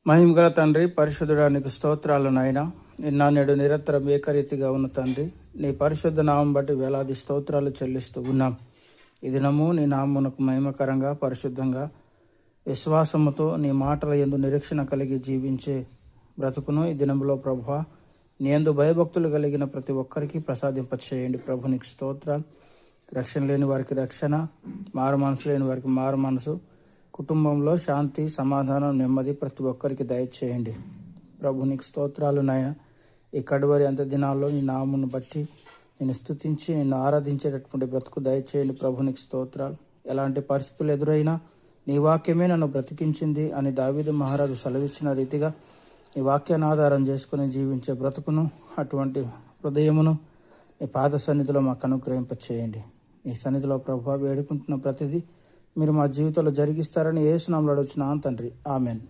మహిమగల తండ్రి, పరిశుద్ధుడా నీకు స్తోత్రాలు నాయన. నిన్న నేడు నిరంతరం ఏకరీతిగా ఉన్న తండ్రి, నీ పరిశుద్ధ నామం బట్టి వేలాది స్తోత్రాలు చెల్లిస్తూ ఉన్నాం. ఈ దినము నీ నామమునకు మహిమకరంగా, పరిశుద్ధంగా, విశ్వాసముతో నీ మాటల యందు నిరీక్షణ కలిగి జీవించే బ్రతుకును ఈ దినంలో ప్రభువా నీ యందు భయభక్తులు కలిగిన ప్రతి ఒక్కరికి ప్రసాదింపచేయండి. ప్రభు నీకు స్తోత్రాలు. రక్షణ లేని వారికి రక్షణ, మారు మనసు లేని వారికి మారు మనసు, కుటుంబంలో శాంతి, సమాధానం, నెమ్మది ప్రతి ఒక్కరికి దయచేయండి. ప్రభు నీకు స్తోత్రాలు నాయన. ఈ కడువరి అంత దినాల్లో నీ నామమును బట్టి నేను స్తుతించి నిన్ను ఆరాధించేటటువంటి బ్రతుకు దయచేయండి. ప్రభు నీకు స్తోత్రాలు. ఎలాంటి పరిస్థితులు ఎదురైనా నీ వాక్యమే నన్ను బ్రతికించింది అని దావీదు మహారాజు సెలవిచ్చిన రీతిగా నీ వాక్యాన్ని ఆధారం చేసుకుని జీవించే బ్రతుకును, అటువంటి హృదయమును నీ పాద సన్నిధిలో మాకు అనుగ్రహింపచేయండి. నీ సన్నిధిలో ప్రభువా వేడుకుంటున్న ప్రతిదీ మీరు మా జీవితంలో జరిగిస్తారని యేసు నామములో అడుగుచున్నాను తండ్రి. ఆమెన్.